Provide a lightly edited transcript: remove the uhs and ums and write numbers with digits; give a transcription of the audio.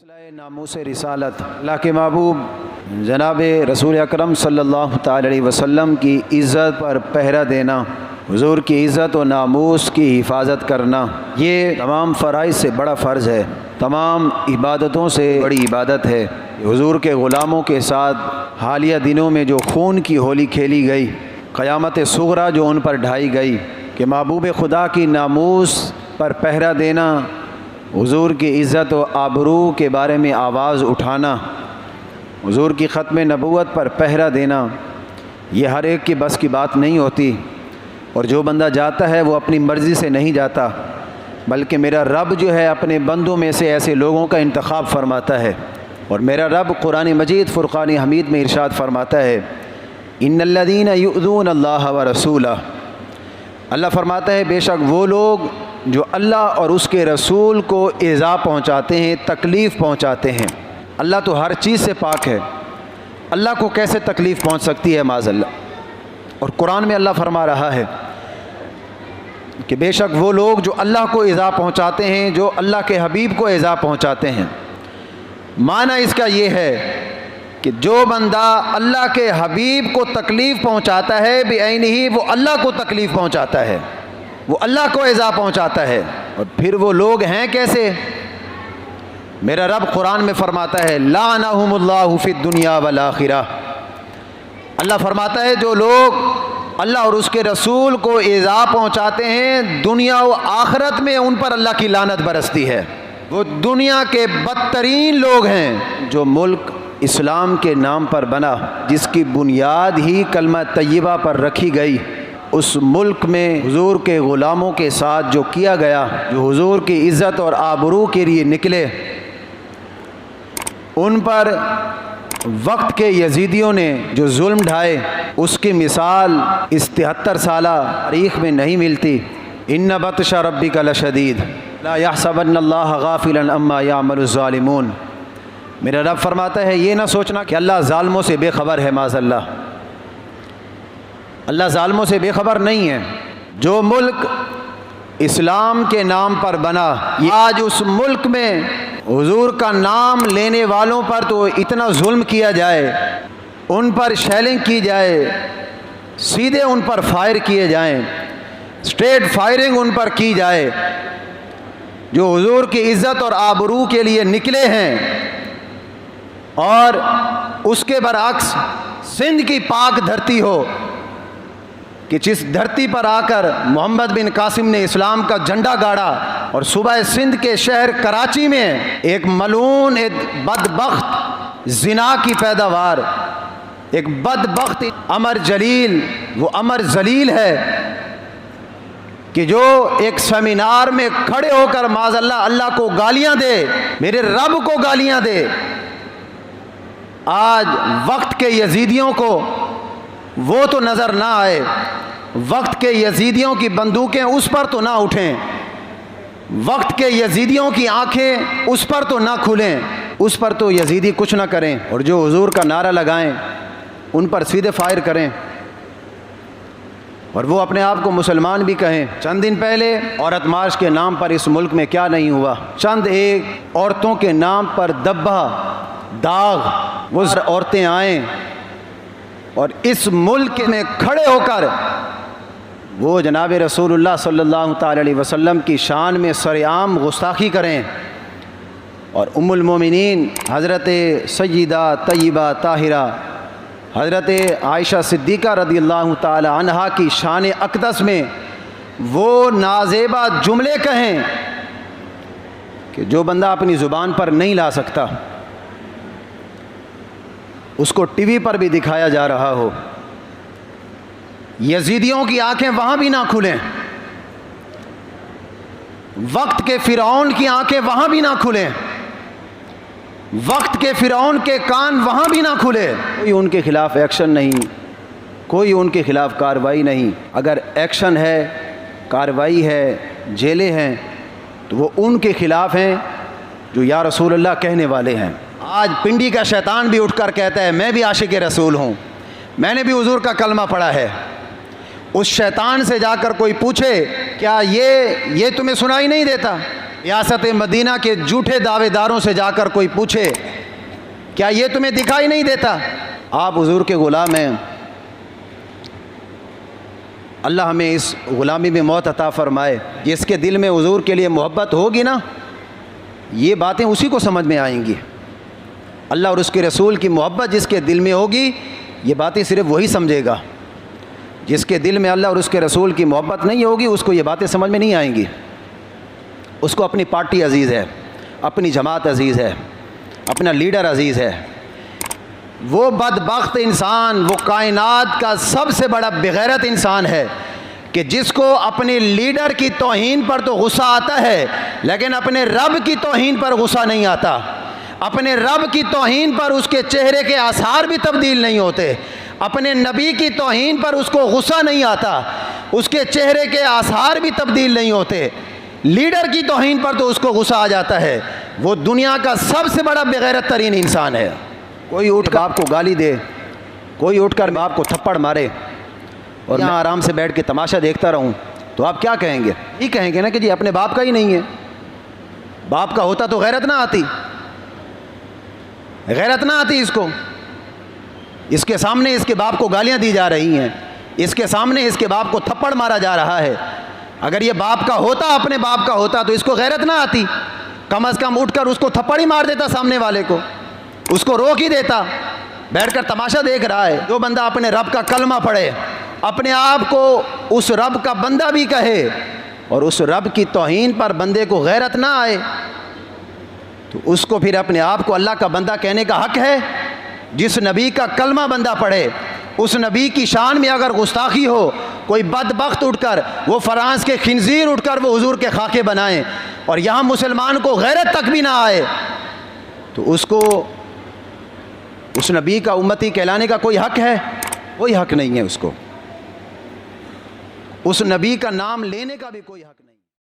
مسئلہ ناموس رسالت، اللہ کے محبوب جناب رسول اکرم صلی اللہ تعالی علیہ وسلم کی عزت پر پہرا دینا، حضور کی عزت و ناموس کی حفاظت کرنا، یہ تمام فرائض سے بڑا فرض ہے، تمام عبادتوں سے بڑی عبادت ہے۔ حضور کے غلاموں کے ساتھ حالیہ دنوں میں جو خون کی ہولی کھیلی گئی، قیامت صغریٰ جو ان پر ڈھائی گئی کہ محبوب خدا کی ناموس پر پہرا دینا، حضور کی عزت و آبرو کے بارے میں آواز اٹھانا، حضور کی ختم نبوت پر پہرا دینا، یہ ہر ایک کی بس کی بات نہیں ہوتی، اور جو بندہ جاتا ہے وہ اپنی مرضی سے نہیں جاتا، بلکہ میرا رب جو ہے اپنے بندوں میں سے ایسے لوگوں کا انتخاب فرماتا ہے، اور میرا رب قرآن مجید فرقان حمید میں ارشاد فرماتا ہے، ان الذین یؤذون اللہ ورسولہ، اللہ فرماتا ہے بے شک وہ لوگ جو اللہ اور اس کے رسول کو ایذا پہنچاتے ہیں، تکلیف پہنچاتے ہیں۔ اللہ تو ہر چیز سے پاک ہے، اللہ کو کیسے تکلیف پہنچ سکتی ہے معاذ اللہ؟ اور قرآن میں اللہ فرما رہا ہے کہ بے شک وہ لوگ جو اللہ کو ایذا پہنچاتے ہیں، جو اللہ کے حبیب کو ایذا پہنچاتے ہیں۔ معنی اس کا یہ ہے کہ جو بندہ اللہ کے حبیب کو تکلیف پہنچاتا ہے بعینہ، وہ اللہ کو تکلیف پہنچاتا ہے، وہ اللہ کو ایذا پہنچاتا ہے۔ اور پھر وہ لوگ ہیں کیسے؟ میرا رب قرآن میں فرماتا ہے لعنہم اللہ فی الدنیا والآخرہ، اللہ فرماتا ہے جو لوگ اللہ اور اس کے رسول کو ایذا پہنچاتے ہیں، دنیا و آخرت میں ان پر اللہ کی لعنت برستی ہے۔ وہ دنیا کے بدترین لوگ ہیں۔ جو ملک اسلام کے نام پر بنا، جس کی بنیاد ہی کلمہ طیبہ پر رکھی گئی، اس ملک میں حضور کے غلاموں کے ساتھ جو کیا گیا، جو حضور کی عزت اور آبرو کے لیے نکلے، ان پر وقت کے یزیدیوں نے جو ظلم ڈھائے، اس کی مثال اس 73 سالہ تاریخ میں نہیں ملتی۔ ان بطش ربک لشدید لا یحسبن اللہ غافلا عما یعمل الظالمون۔ میرا رب فرماتا ہے یہ نہ سوچنا کہ اللہ ظالموں سے بے خبر ہے، معاذ اللہ، اللہ ظالموں سے بے خبر نہیں ہے۔ جو ملک اسلام کے نام پر بنا، آج اس ملک میں حضور کا نام لینے والوں پر تو اتنا ظلم کیا جائے، ان پر شیلنگ کی جائے، سیدھے ان پر فائر کیے جائیں، اسٹریٹ فائرنگ ان پر کی جائے، جو حضور کی عزت اور آبرو کے لیے نکلے ہیں، اور اس کے برعکس سندھ کی پاک دھرتی ہو کہ جس دھرتی پر آ کر محمد بن قاسم نے اسلام کا جھنڈا گاڑا، اور صوبہ سندھ کے شہر کراچی میں ایک ملعون، ایک بدبخت زنا کی پیداوار، ایک بدبخت عمر جلیل، وہ عمر ذلیل ہے کہ جو ایک سیمینار میں کھڑے ہو کر معاذ اللہ اللہ کو گالیاں دے، میرے رب کو گالیاں دے۔ آج وقت کے یزیدیوں کو وہ تو نظر نہ آئے، وقت کے یزیدیوں کی بندوقیں اس پر تو نہ اٹھیں، وقت کے یزیدیوں کی آنکھیں اس پر تو نہ کھلیں، اس پر تو یزیدی کچھ نہ کریں، اور جو حضور کا نعرہ لگائیں ان پر سیدھے فائر کریں، اور وہ اپنے آپ کو مسلمان بھی کہیں۔ چند دن پہلے عورت مارچ کے نام پر اس ملک میں کیا نہیں ہوا؟ چند ایک عورتوں کے نام پر دبہ داغ، وہ عورتیں آئیں اور اس ملک میں کھڑے ہو کر وہ جناب رسول اللہ صلی اللہ تعالی علیہ وسلم کی شان میں سرعام گستاخی کریں، اور ام المومنین حضرت سیدہ طیبہ طاہرہ حضرت عائشہ صدیقہ رضی اللہ تعالی عنہا کی شان اقدس میں وہ نازیبہ جملے کہیں کہ جو بندہ اپنی زبان پر نہیں لا سکتا، اس کو ٹی وی پر بھی دکھایا جا رہا ہو۔ یزیدیوں کی آنکھیں وہاں بھی نہ کھلیں، وقت کے فرعون کی آنکھیں وہاں بھی نہ کھلیں، وقت کے فرعون کے کان وہاں بھی نہ کھلے۔ کوئی ان کے خلاف ایکشن نہیں، کوئی ان کے خلاف کارروائی نہیں۔ اگر ایکشن ہے، کارروائی ہے، جیلیں ہیں، تو وہ ان کے خلاف ہیں جو یا رسول اللہ کہنے والے ہیں۔ آج پنڈی کا شیطان بھی اٹھ کر کہتا ہے میں بھی عاشق رسول ہوں، میں نے بھی حضور کا کلمہ پڑھا ہے۔ اس شیطان سے جا کر کوئی پوچھے کیا یہ تمہیں سنائی نہیں دیتا؟ ریاست مدینہ کے جھوٹے دعوے داروں سے جا کر کوئی پوچھے کیا یہ تمہیں دکھائی نہیں دیتا؟ آپ حضور کے غلام ہیں، اللہ ہمیں اس غلامی میں موت عطا فرمائے۔ جس کے دل میں حضور کے لیے محبت ہوگی نا، یہ باتیں اسی کو سمجھ میں آئیں گی۔ اللہ اور اس کے رسول کی محبت جس کے دل میں ہوگی، یہ باتیں صرف وہی سمجھے گا۔ جس کے دل میں اللہ اور اس کے رسول کی محبت نہیں ہوگی، اس کو یہ باتیں سمجھ میں نہیں آئیں گی۔ اس کو اپنی پارٹی عزیز ہے، اپنی جماعت عزیز ہے، اپنا لیڈر عزیز ہے۔ وہ بدبخت انسان، وہ کائنات کا سب سے بڑا بغیرت انسان ہے کہ جس کو اپنے لیڈر کی توہین پر تو غصہ آتا ہے، لیکن اپنے رب کی توہین پر غصہ نہیں آتا۔ اپنے رب کی توہین پر اس کے چہرے کے آثار بھی تبدیل نہیں ہوتے۔ اپنے نبی کی توہین پر اس کو غصہ نہیں آتا، اس کے چہرے کے آثار بھی تبدیل نہیں ہوتے۔ لیڈر کی توہین پر تو اس کو غصہ آ جاتا ہے۔ وہ دنیا کا سب سے بڑا بغیرت ترین انسان ہے۔ کوئی اٹھ کر باپ کو گالی دے، کوئی اٹھ کر باپ کو تھپڑ مارے اور میں آرام سے بیٹھ کے تماشا دیکھتا رہوں، تو آپ کیا کہیں گے؟ یہ کہیں گے نا کہ جی اپنے باپ کا ہی نہیں ہے۔ باپ کا ہوتا تو غیرت نہ آتی، غیرت نہ آتی اس کو۔ اس کے سامنے اس کے باپ کو گالیاں دی جا رہی ہیں، اس کے سامنے اس کے باپ کو تھپڑ مارا جا رہا ہے۔ اگر یہ باپ کا ہوتا، اپنے باپ کا ہوتا، تو اس کو غیرت نہ آتی، کم از کم اٹھ کر اس کو تھپڑ ہی مار دیتا، سامنے والے کو اس کو روک ہی دیتا۔ بیٹھ کر تماشا دیکھ رہا ہے۔ جو بندہ اپنے رب کا کلمہ پڑھے، اپنے آپ کو اس رب کا بندہ بھی کہے، اور اس رب کی توہین پر بندے کو غیرت نہ آئے، تو اس کو پھر اپنے آپ کو اللہ کا بندہ کہنے کا حق ہے؟ جس نبی کا کلمہ بندہ پڑھے، اس نبی کی شان میں اگر گستاخی ہو، کوئی بدبخت اٹھ کر، وہ فرانس کے خنزیر اٹھ کر وہ حضور کے خاکے بنائیں، اور یہاں مسلمان کو غیرت تک بھی نہ آئے، تو اس کو اس نبی کا امتی کہلانے کا کوئی حق ہے؟ کوئی حق نہیں ہے اس کو۔ اس نبی کا نام لینے کا بھی کوئی حق نہیں۔